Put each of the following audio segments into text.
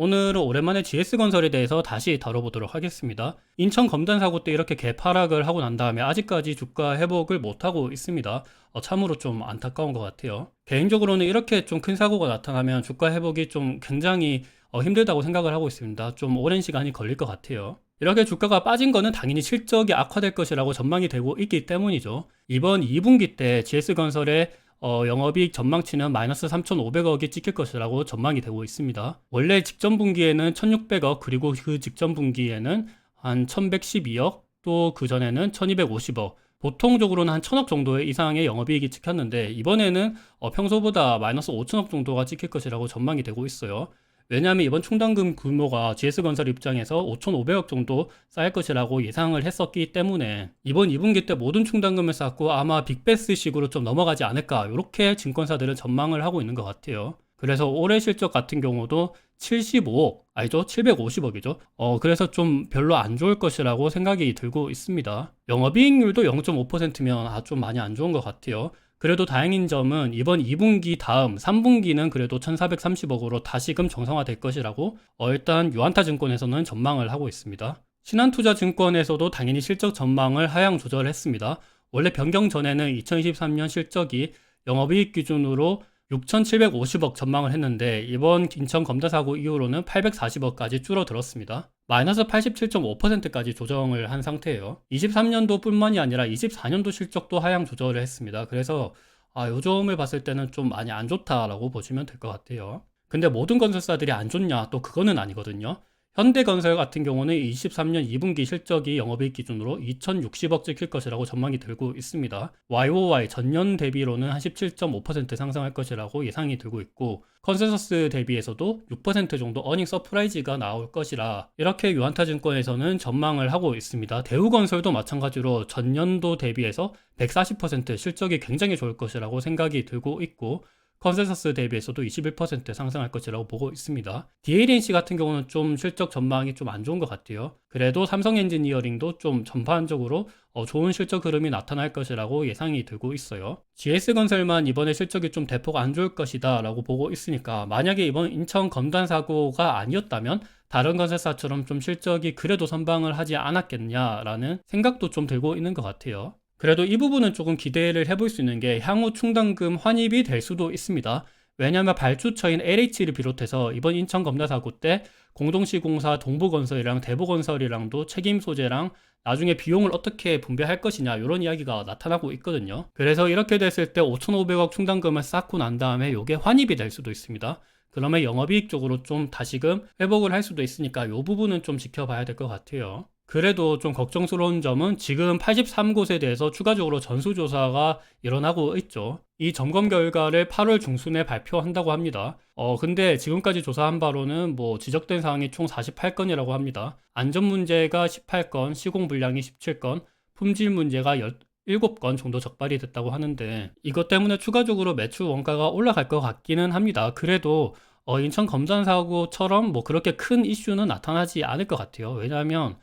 오늘은 오랜만에 GS건설에 대해서 다시 다뤄보도록 하겠습니다. 인천 검단 사고 때 이렇게 개파락을 하고 난 다음에 아직까지 주가 회복을 못하고 있습니다. 참으로 좀 안타까운 것 같아요. 개인적으로는 이렇게 좀 큰 사고가 나타나면 주가 회복이 좀 굉장히 힘들다고 생각을 하고 있습니다. 좀 오랜 시간이 걸릴 것 같아요. 이렇게 주가가 빠진 거는 당연히 실적이 악화될 것이라고 전망이 되고 있기 때문이죠. 이번 2분기 때 GS건설의 영업이익 전망치는 마이너스 3,500억이 찍힐 것이라고 전망이 되고 있습니다. 원래 직전 분기에는 1,600억, 그리고 그 직전 분기에는 한 1,112억, 또 그 전에는 1,250억, 보통적으로는 한 1,000억 정도의 이상의 영업이익이 찍혔는데, 이번에는 평소보다 마이너스 5천억 정도가 찍힐 것이라고 전망이 되고 있어요. 왜냐하면 이번 충당금 규모가 GS건설 입장에서 5,500억 정도 쌓일 것이라고 예상을 했었기 때문에 이번 2분기 때 모든 충당금을 쌓고 아마 빅베스식으로 좀 넘어가지 않을까, 이렇게 증권사들은 전망을 하고 있는 것 같아요. 그래서 올해 실적 같은 경우도 75억, 아니죠? 750억이죠. 그래서 좀 별로 안 좋을 것이라고 생각이 들고 있습니다. 영업이익률도 0.5%면 좀 많이 안 좋은 것 같아요. 그래도 다행인 점은 이번 2분기 다음 3분기는 그래도 1430억으로 다시금 정상화될 것이라고 일단 유한타 증권에서는 전망을 하고 있습니다. 신한투자증권에서도 당연히 실적 전망을 하향 조절했습니다. 원래 변경 전에는 2023년 실적이 영업이익 기준으로 6,750억 전망을 했는데 이번 인천 검다 사고 이후로는 840억까지 줄어들었습니다. 마이너스 87.5%까지 조정을 한 상태예요. 23년도 뿐만이 아니라 24년도 실적도 하향 조절을 했습니다. 그래서 요점을 봤을 때는 좀 많이 안 좋다라고 보시면 될 것 같아요. 근데 모든 건설사들이 안 좋냐? 또 그거는 아니거든요. 현대건설 같은 경우는 23년 2분기 실적이 영업이익 기준으로 2,060억 찍힐 것이라고 전망이 들고 있습니다. YOY 전년 대비로는 한 17.5% 상승할 것이라고 예상이 들고 있고, 컨센서스 대비에서도 6% 정도 어닝 서프라이즈가 나올 것이라 이렇게 유한타증권에서는 전망을 하고 있습니다. 대우건설도 마찬가지로 전년도 대비해서 140% 실적이 굉장히 좋을 것이라고 생각이 들고 있고, 컨센서스 대비해서도 21% 상승할 것이라고 보고 있습니다. DLNC 같은 경우는 좀 실적 전망이 좀 안 좋은 것 같아요. 그래도 삼성 엔지니어링도 좀 전반적으로 좋은 실적 흐름이 나타날 것이라고 예상이 들고 있어요. GS건설만 이번에 실적이 좀 대폭 안 좋을 것이다 라고 보고 있으니까, 만약에 이번 인천 검단 사고가 아니었다면 다른 건설사처럼 좀 실적이 그래도 선방을 하지 않았겠냐라는 생각도 좀 들고 있는 것 같아요. 그래도 이 부분은 조금 기대를 해볼 수 있는 게 향후 충당금 환입이 될 수도 있습니다. 왜냐하면 발주처인 LH를 비롯해서 이번 인천 검다 사고 때 공동시공사 동부건설이랑 대부건설이랑도 책임 소재랑 나중에 비용을 어떻게 분배할 것이냐, 이런 이야기가 나타나고 있거든요. 그래서 이렇게 됐을 때 5,500억 충당금을 쌓고 난 다음에 이게 환입이 될 수도 있습니다. 그러면 영업이익 쪽으로 좀 다시금 회복을 할 수도 있으니까 이 부분은 좀 지켜봐야 될 것 같아요. 그래도 좀 걱정스러운 점은 지금 83곳에 대해서 추가적으로 전수조사가 일어나고 있죠. 이 점검 결과를 8월 중순에 발표한다고 합니다. 근데 지금까지 조사한 바로는 지적된 사항이 총 48건이라고 합니다. 안전 문제가 18건, 시공 불량이 17건, 품질 문제가 17건 정도 적발이 됐다고 하는데, 이것 때문에 추가적으로 매출 원가가 올라갈 것 같기는 합니다. 그래도 인천 검단 사고처럼 그렇게 큰 이슈는 나타나지 않을 것 같아요. 왜냐하면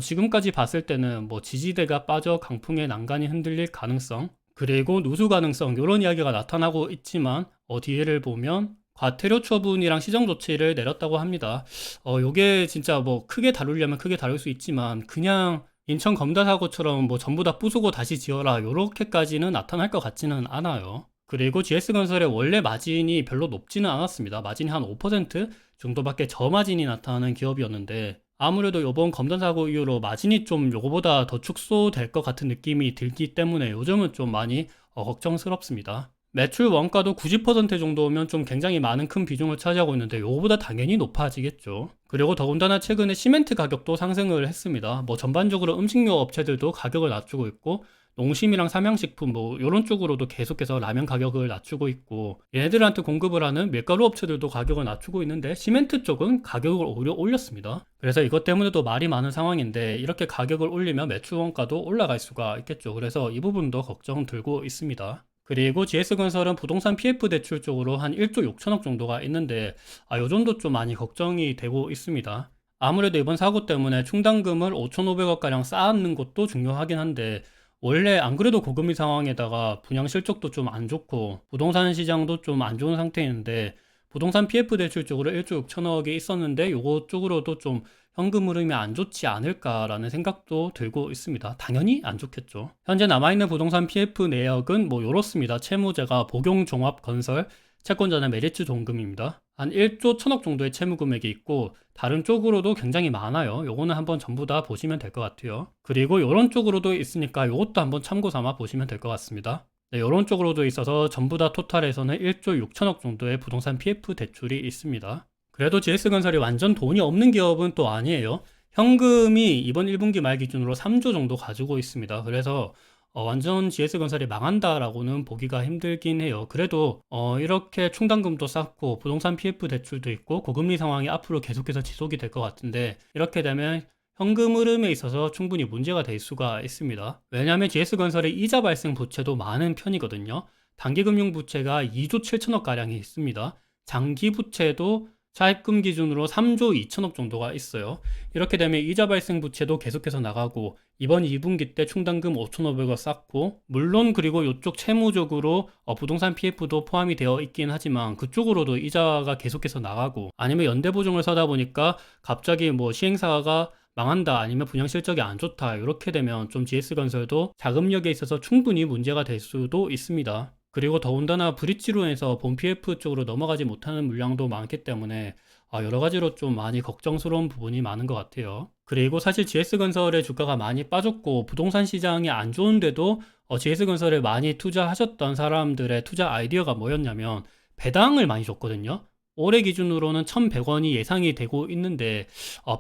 지금까지 봤을 때는 지지대가 빠져 강풍의 난간이 흔들릴 가능성, 그리고 누수 가능성, 이런 이야기가 나타나고 있지만 뒤에를 보면 과태료 처분이랑 시정 조치를 내렸다고 합니다. 요게 진짜 크게 다루려면 크게 다룰 수 있지만, 그냥 인천 검다 사고처럼 전부 다 부수고 다시 지어라, 요렇게까지는 나타날 것 같지는 않아요. 그리고 GS건설의 원래 마진이 별로 높지는 않았습니다. 마진이 한 5% 정도밖에 저마진이 나타나는 기업이었는데, 아무래도 이번 검단 사고 이후로 마진이 좀 요거보다 더 축소될 것 같은 느낌이 들기 때문에 요즘은 좀 많이 걱정스럽습니다. 매출 원가도 90% 정도면 좀 굉장히 많은 큰 비중을 차지하고 있는데, 요거보다 당연히 높아지겠죠. 그리고 더군다나 최근에 시멘트 가격도 상승을 했습니다. 전반적으로 음식료 업체들도 가격을 낮추고 있고, 농심이랑 삼양식품 이런 쪽으로도 계속해서 라면 가격을 낮추고 있고, 얘네들한테 공급을 하는 밀가루 업체들도 가격을 낮추고 있는데, 시멘트 쪽은 가격을 오히려 올렸습니다. 그래서 이것 때문에도 말이 많은 상황인데, 이렇게 가격을 올리면 매출 원가도 올라갈 수가 있겠죠. 그래서 이 부분도 걱정 들고 있습니다. 그리고 GS건설은 부동산 PF 대출 쪽으로 한 1조 6천억 정도가 있는데, 요 정도 좀 많이 걱정이 되고 있습니다. 아무래도 이번 사고 때문에 충당금을 5,500억가량 쌓는 것도 중요하긴 한데, 원래 안 그래도 고금리 상황에다가 분양 실적도 좀 안 좋고 부동산 시장도 좀 안 좋은 상태인데, 부동산 PF 대출 쪽으로 1조 6천억이 있었는데 요거 쪽으로도 좀 현금 흐름이 안 좋지 않을까라는 생각도 들고 있습니다. 당연히 안 좋겠죠. 현재 남아있는 부동산 PF 내역은 뭐 요렇습니다. 채무자가 복용종합건설, 채권자는 메리츠 종금입니다. 한 1조 1천억 정도의 채무 금액이 있고 다른 쪽으로도 굉장히 많아요. 요거는 한번 전부 다 보시면 될 것 같아요. 그리고 요런 쪽으로도 있으니까 요것도 한번 참고 삼아 보시면 될 것 같습니다. 네, 요런 쪽으로도 있어서 전부 다 토탈에서는 1조 6천억 정도의 부동산 PF 대출이 있습니다. 그래도 GS건설이 완전 돈이 없는 기업은 또 아니에요. 현금이 이번 1분기 말 기준으로 3조 정도 가지고 있습니다. 그래서 완전 GS건설이 망한다라고는 보기가 힘들긴 해요. 그래도 이렇게 충당금도 쌓고 부동산 PF 대출도 있고 고금리 상황이 앞으로 계속해서 지속이 될 것 같은데 이렇게 되면 현금 흐름에 있어서 충분히 문제가 될 수가 있습니다. 왜냐하면 GS건설의 이자 발생 부채도 많은 편이거든요. 단기금융 부채가 2조 7천억가량이 있습니다. 장기 부채도 차입금 기준으로 3조 2천억 정도가 있어요. 이렇게 되면 이자 발생 부채도 계속해서 나가고 이번 2분기 때 충당금 5,500억 쌓고 물론 그리고 이쪽 채무적으로 부동산 PF도 포함이 되어 있긴 하지만 그쪽으로도 이자가 계속해서 나가고 아니면 연대보증을 서다 보니까 갑자기 뭐 시행사가 망한다 아니면 분양 실적이 안 좋다 이렇게 되면 좀 GS건설도 자금력에 있어서 충분히 문제가 될 수도 있습니다. 그리고 더군다나 브릿지로 해서 본 PF 쪽으로 넘어가지 못하는 물량도 많기 때문에 여러 가지로 좀 많이 걱정스러운 부분이 많은 것 같아요. 그리고 사실 GS건설의 주가가 많이 빠졌고 부동산 시장이 안 좋은데도 GS건설에 많이 투자하셨던 사람들의 투자 아이디어가 뭐였냐면 배당을 많이 줬거든요. 올해 기준으로는 1,100원이 예상이 되고 있는데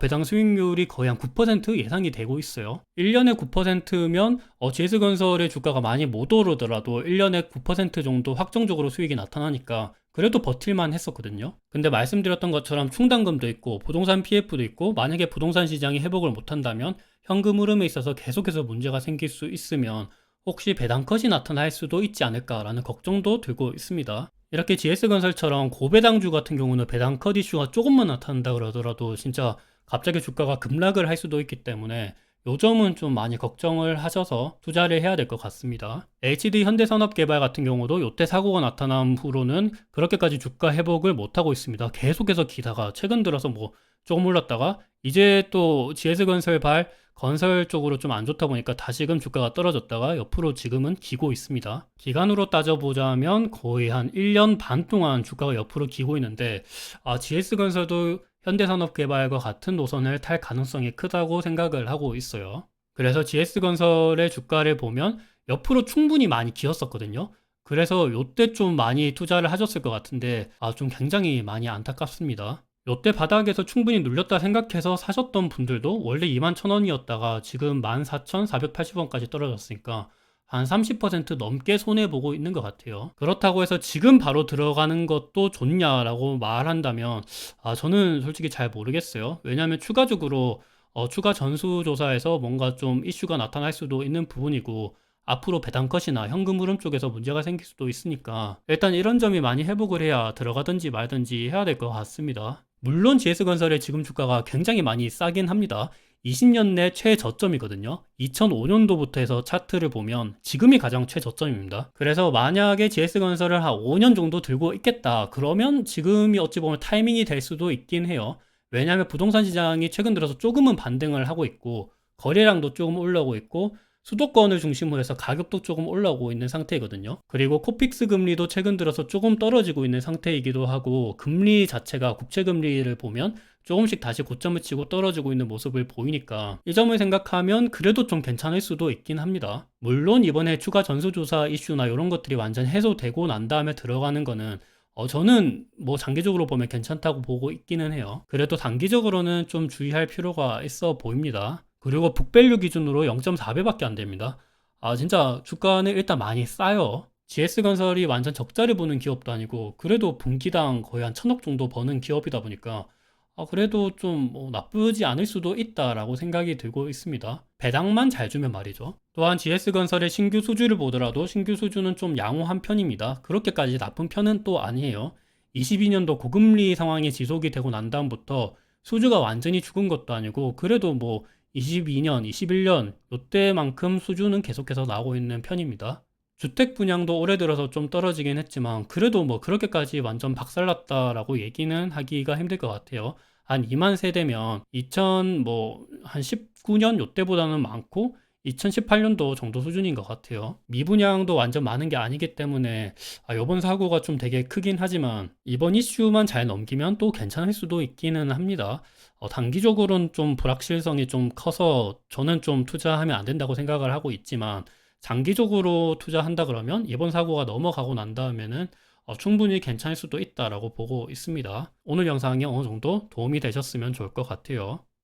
배당 수익률이 거의 한 9% 예상이 되고 있어요. 1년에 9%면 GS건설의 주가가 많이 못 오르더라도 1년에 9% 정도 확정적으로 수익이 나타나니까 그래도 버틸만 했었거든요. 근데 말씀드렸던 것처럼 충당금도 있고 부동산 PF도 있고 만약에 부동산 시장이 회복을 못한다면 현금 흐름에 있어서 계속해서 문제가 생길 수 있으면 혹시 배당 컷이 나타날 수도 있지 않을까라는 걱정도 들고 있습니다. 이렇게 GS건설처럼 고배당주 같은 경우는 배당 컷 이슈가 조금만 나타난다 그러더라도 진짜 갑자기 주가가 급락을 할 수도 있기 때문에 요 점은 좀 많이 걱정을 하셔서 투자를 해야 될 것 같습니다. HD 현대산업개발 같은 경우도 요때 사고가 나타난 후로는 그렇게까지 주가 회복을 못하고 있습니다. 계속해서 기다가 최근 들어서 뭐 조금 올랐다가 이제 또 GS건설 건설 쪽으로 좀 안 좋다 보니까 다시금 주가가 떨어졌다가 옆으로 지금은 기고 있습니다. 기간으로 따져보자면 거의 한 1년 반 동안 주가가 옆으로 기고 있는데 GS건설도 현대산업개발과 같은 노선을 탈 가능성이 크다고 생각을 하고 있어요. 그래서 GS건설의 주가를 보면 옆으로 충분히 많이 기었었거든요. 그래서 요때 좀 많이 투자를 하셨을 것 같은데 좀 굉장히 많이 안타깝습니다. 요때 바닥에서 충분히 눌렸다 생각해서 사셨던 분들도 원래 21,000원이었다가 지금 14,480원까지 떨어졌으니까 한 30% 넘게 손해보고 있는 것 같아요. 그렇다고 해서 지금 바로 들어가는 것도 좋냐라고 말한다면 저는 솔직히 잘 모르겠어요. 왜냐하면 추가적으로 추가 전수조사에서 뭔가 좀 이슈가 나타날 수도 있는 부분이고 앞으로 배당컷이나 현금 흐름 쪽에서 문제가 생길 수도 있으니까 일단 이런 점이 많이 회복을 해야 들어가든지 말든지 해야 될 것 같습니다. 물론 GS건설의 지금 주가가 굉장히 많이 싸긴 합니다. 20년 내 최저점이거든요. 2005년도부터 해서 차트를 보면 지금이 가장 최저점입니다. 그래서 만약에 GS건설을 한 5년 정도 들고 있겠다. 그러면 지금이 어찌 보면 타이밍이 될 수도 있긴 해요. 왜냐하면 부동산 시장이 최근 들어서 조금은 반등을 하고 있고 거래량도 조금 올라오고 있고 수도권을 중심으로 해서 가격도 조금 올라오고 있는 상태거든요. 그리고 코픽스 금리도 최근 들어서 조금 떨어지고 있는 상태이기도 하고 금리 자체가 국채 금리를 보면 조금씩 다시 고점을 치고 떨어지고 있는 모습을 보이니까 이 점을 생각하면 그래도 좀 괜찮을 수도 있긴 합니다. 물론 이번에 추가 전수조사 이슈나 이런 것들이 완전 해소되고 난 다음에 들어가는 거는 저는 뭐 장기적으로 보면 괜찮다고 보고 있기는 해요. 그래도 단기적으로는 좀 주의할 필요가 있어 보입니다. 그리고 북밸류 기준으로 0.4배밖에 안 됩니다. 진짜 주가는 일단 많이 싸요. GS건설이 완전 적자를 보는 기업도 아니고 그래도 분기당 거의 한 1,000억 정도 버는 기업이다 보니까 그래도 좀 나쁘지 않을 수도 있다라고 생각이 들고 있습니다. 배당만 잘 주면 말이죠. 또한 GS건설의 신규 수주를 보더라도 신규 수주는 좀 양호한 편입니다. 그렇게까지 나쁜 편은 또 아니에요. 22년도 고금리 상황이 지속이 되고 난 다음부터 수주가 완전히 죽은 것도 아니고 그래도 뭐 22년, 21년 이때만큼 수주는 계속해서 나오고 있는 편입니다. 주택 분양도 올해 들어서 좀 떨어지긴 했지만 그래도 뭐 그렇게까지 완전 박살났다라고 얘기는 하기가 힘들 것 같아요. 한 2만 세대면 2000 뭐 한 19년 요때보다는 많고 2018년도 정도 수준인 것 같아요. 미분양도 완전 많은 게 아니기 때문에 이번 사고가 좀 되게 크긴 하지만 이번 이슈만 잘 넘기면 또 괜찮을 수도 있기는 합니다. 단기적으로는 좀 불확실성이 좀 커서 저는 좀 투자하면 안 된다고 생각을 하고 있지만 장기적으로 투자한다 그러면 이번 사고가 넘어가고 난 다음에는 충분히 괜찮을 수도 있다라고 보고 있습니다. 오늘 영상이 어느 정도 도움이 되셨으면 좋을 것 같아요.